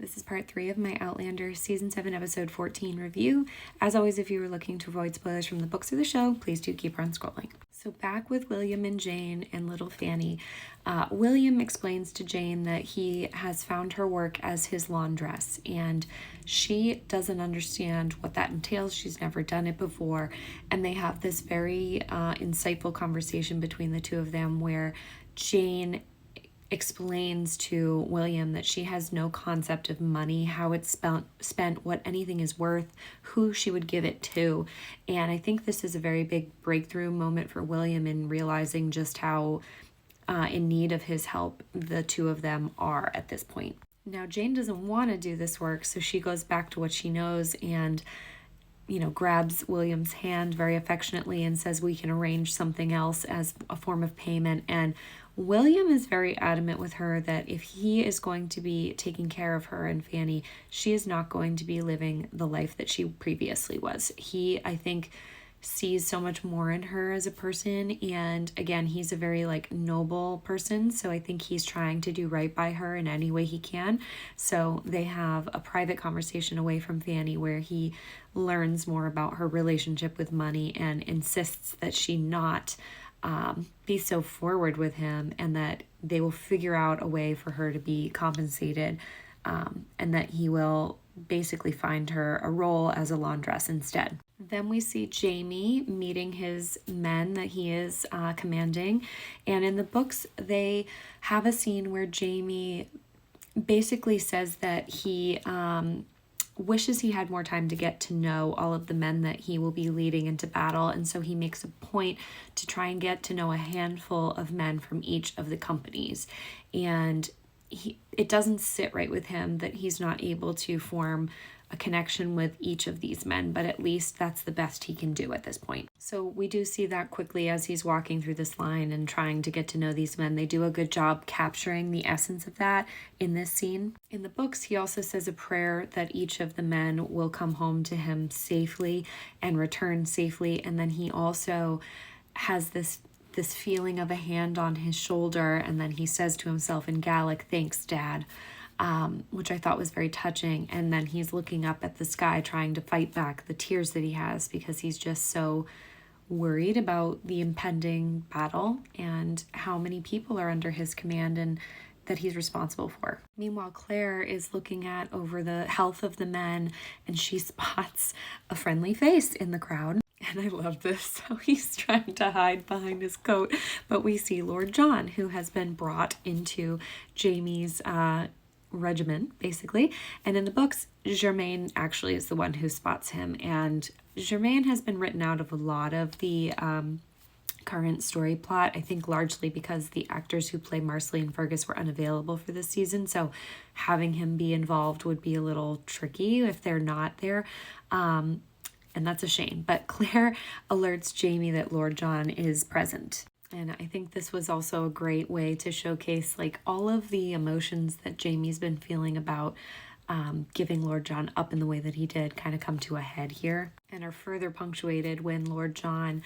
This is part 3 of my Outlander Season 7, Episode 14 review. As always, if you are looking to avoid spoilers from the books or the show, please do keep on scrolling. So back with William and Jane and little Fanny. William explains to Jane that he has found her work as his laundress, and she doesn't understand what that entails. She's never done it before, and they have this very insightful conversation between the two of them where Jane explains to William that she has no concept of money, how it's spent, what anything is worth, who she would give it to. And I think this is a very big breakthrough moment for William in realizing just how in need of his help the two of them are at this point. Now, Jane doesn't want to do this work, so she goes back to what she knows and grabs William's hand very affectionately and says we can arrange something else as a form of payment. And William is very adamant with her that if he is going to be taking care of her and Fanny, she is not going to be living the life that she previously was. He, I think, sees so much more in her as a person, and again, he's a very noble person, so I think he's trying to do right by her in any way he can. So they have a private conversation away from Fanny where he learns more about her relationship with money and insists that she not be so forward with him, and that they will figure out a way for her to be compensated, and that he will basically find her a role as a laundress instead. Then we see Jamie meeting his men that he is commanding, and in the books they have a scene where Jamie basically says that he wishes he had more time to get to know all of the men that he will be leading into battle, and so he makes a point to try and get to know a handful of men from each of the companies. And it doesn't sit right with him that he's not able to form a connection with each of these men, but at least that's the best he can do at this point. So we do see that quickly as he's walking through this line and trying to get to know these men. They do a good job capturing the essence of that in this scene. In the books, he also says a prayer that each of the men will come home to him safely and return safely, and then he also has this feeling of a hand on his shoulder, and then he says to himself in Gaelic, "Thanks, Dad," which I thought was very touching. And then he's looking up at the sky trying to fight back the tears that he has because he's just so worried about the impending battle and how many people are under his command and that he's responsible for. Meanwhile, Claire is looking at over the health of the men, and she spots a friendly face in the crowd. And I love this. So he's trying to hide behind his coat, but we see Lord John, who has been brought into Jamie's regiment, basically. And in the books, Germaine actually is the one who spots him. And Germaine has been written out of a lot of the current story plot, I think largely because the actors who play Marcelly and Fergus were unavailable for this season. So having him be involved would be a little tricky if they're not there. And that's a shame. But Claire alerts Jamie that Lord John is present. And I think this was also a great way to showcase all of the emotions that Jamie's been feeling about giving Lord John up in the way that he did kind of come to a head here, and are further punctuated when Lord John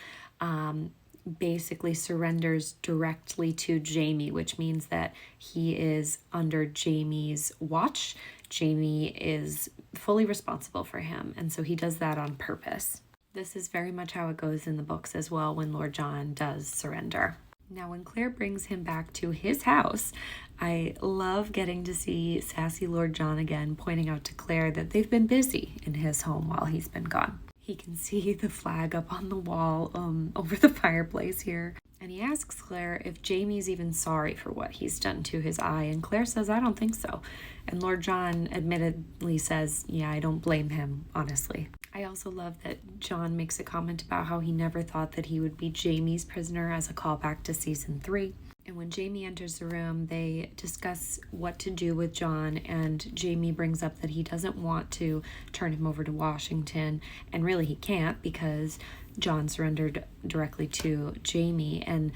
basically surrenders directly to Jamie, which means that he is under Jamie's watch. Jamie is fully responsible for him, and so he does that on purpose. This is very much how it goes in the books as well when Lord John does surrender. Now, when Claire brings him back to his house, I love getting to see sassy Lord John again pointing out to Claire that they've been busy in his home while he's been gone. He can see the flag up on the wall over the fireplace here. And he asks Claire if Jamie's even sorry for what he's done to his eye. And Claire says, "I don't think so." And Lord John admittedly says, "Yeah, I don't blame him, honestly." I also love that John makes a comment about how he never thought that he would be Jamie's prisoner as a callback to season 3. And when Jamie enters the room, they discuss what to do with John, and Jamie brings up that he doesn't want to turn him over to Washington, and really he can't because John surrendered directly to Jamie, and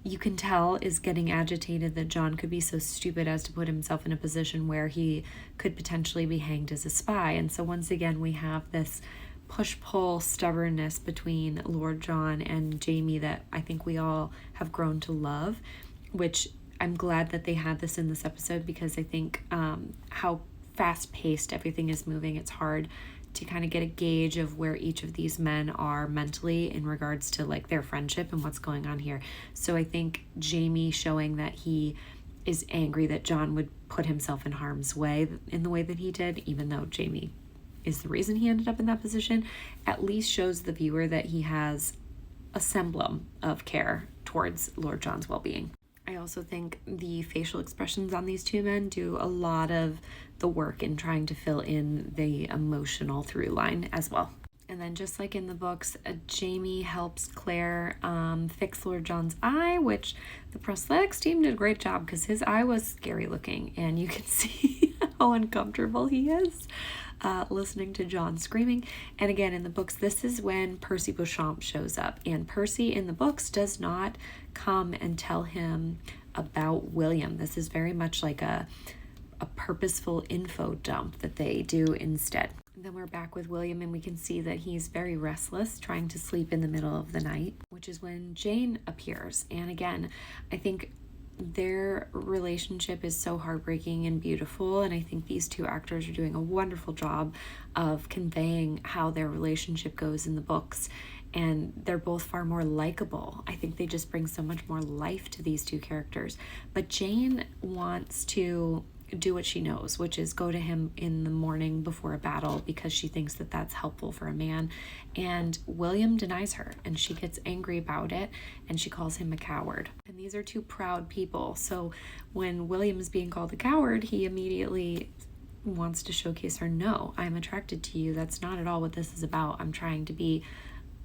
you can tell is getting agitated that John could be so stupid as to put himself in a position where he could potentially be hanged as a spy. And so once again, we have this push-pull stubbornness between Lord John and Jamie that I think we all have grown to love, which I'm glad that they had this in this episode, because I think how fast-paced everything is moving, it's hard to kind of get a gauge of where each of these men are mentally in regards to like their friendship and what's going on here. So I think Jamie showing that he is angry that John would put himself in harm's way in the way that he did, even though Jamie is the reason he ended up in that position, at least shows the viewer that he has a semblance of care towards Lord John's well-being. I also think the facial expressions on these two men do a lot of the work in trying to fill in the emotional through line as well. And then just like in the books, Jamie helps Claire fix Lord John's eye, which the prosthetics team did a great job, because his eye was scary looking, and you can see how uncomfortable he is listening to John screaming. And again, in the books, this is when Percy Beauchamp shows up, and Percy in the books does not come and tell him about William. This is very much like a purposeful info dump that they do instead. Then we're back with William, and we can see that he's very restless, trying to sleep in the middle of the night, which is when Jane appears. And again, I think their relationship is so heartbreaking and beautiful, and I think these two actors are doing a wonderful job of conveying how their relationship goes in the books, and they're both far more likable. I think they just bring so much more life to these two characters. But Jane wants to do what she knows, which is go to him in the morning before a battle, because she thinks that that's helpful for a man. And William denies her, and she gets angry about it, and she calls him a coward. And these are two proud people. So when William is being called a coward, he immediately wants to showcase her, no, I'm attracted to you. That's not at all what this is about. I'm trying to be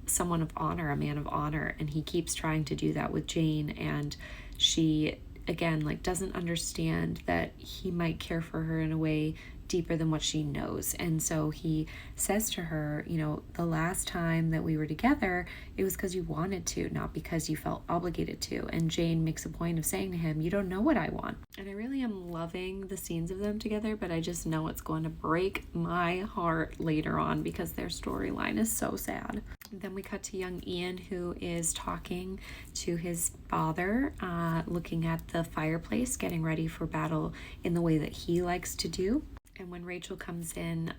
someone of honor, a man of honor. And he keeps trying to do that with Jane, and she again, like, doesn't understand that he might care for her in a way deeper than what she knows. And so he says to her, you know, the last time that we were together, it was because you wanted to, not because you felt obligated to. And Jane makes a point of saying to him, you don't know what I want. And I really am loving the scenes of them together, but I just know it's going to break my heart later on, because their storyline is so sad. Then we cut to young Ian, who is talking to his father, looking at the fireplace, getting ready for battle in the way that he likes to do. And when Rachel comes in,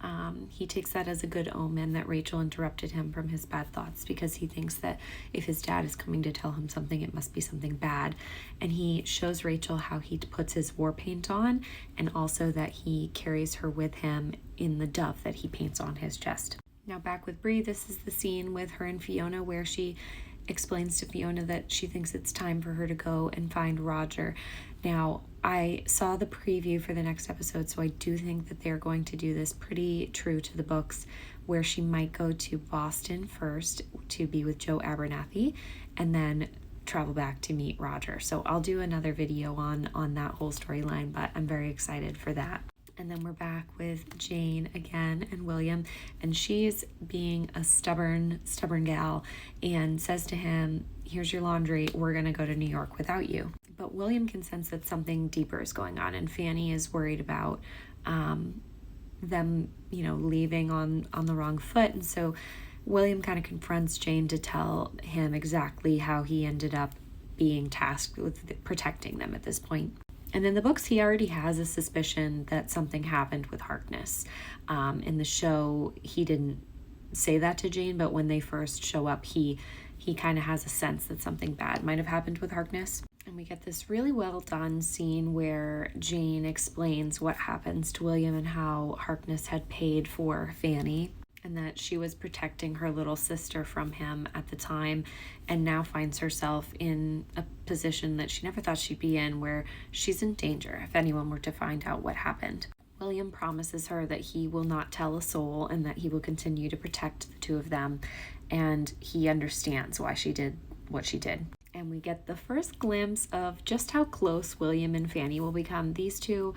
he takes that as a good omen that Rachel interrupted him from his bad thoughts, because he thinks that if his dad is coming to tell him something, it must be something bad. And he shows Rachel how he puts his war paint on, and also that he carries her with him in the dove that he paints on his chest. Now back with Bree, this is the scene with her and Fiona where she explains to Fiona that she thinks it's time for her to go and find Roger. Now, I saw the preview for the next episode, so I do think that they're going to do this pretty true to the books, where she might go to Boston first to be with Joe Abernathy, and then travel back to meet Roger. So I'll do another video on that whole storyline, but I'm very excited for that. And then we're back with Jane again and William, and she's being a stubborn gal, and says to him, here's your laundry, we're gonna go to New York without you. But William can sense that something deeper is going on, and Fanny is worried about them, you know, leaving on the wrong foot. And so William kind of confronts Jane to tell him exactly how he ended up being tasked with protecting them at this point. And in the books, he already has a suspicion that something happened with Harkness. In the show, he didn't say that to Jane, but when they first show up, he kind of has a sense that something bad might have happened with Harkness. And we get this really well done scene where Jane explains what happens to William and how Harkness had paid for Fanny, and that she was protecting her little sister from him at the time, and now finds herself in a position that she never thought she'd be in, where she's in danger if anyone were to find out what happened. William promises her that he will not tell a soul, and that he will continue to protect the two of them, and he understands why she did what she did. And we get the first glimpse of just how close William and Fanny will become. These two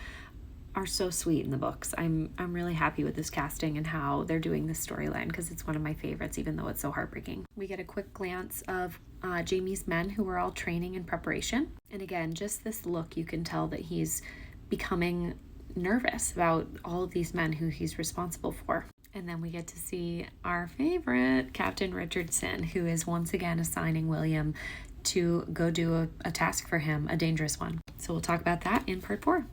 are so sweet in the books. I'm really happy with this casting and how they're doing this storyline, because it's one of my favorites, even though it's so heartbreaking. We get a quick glance of Jamie's men, who are all training in preparation. And again, just this look, you can tell that he's becoming nervous about all of these men who he's responsible for. And then we get to see our favorite, Captain Richardson, who is once again assigning William to go do a task for him, a dangerous one. So we'll talk about that in part 4.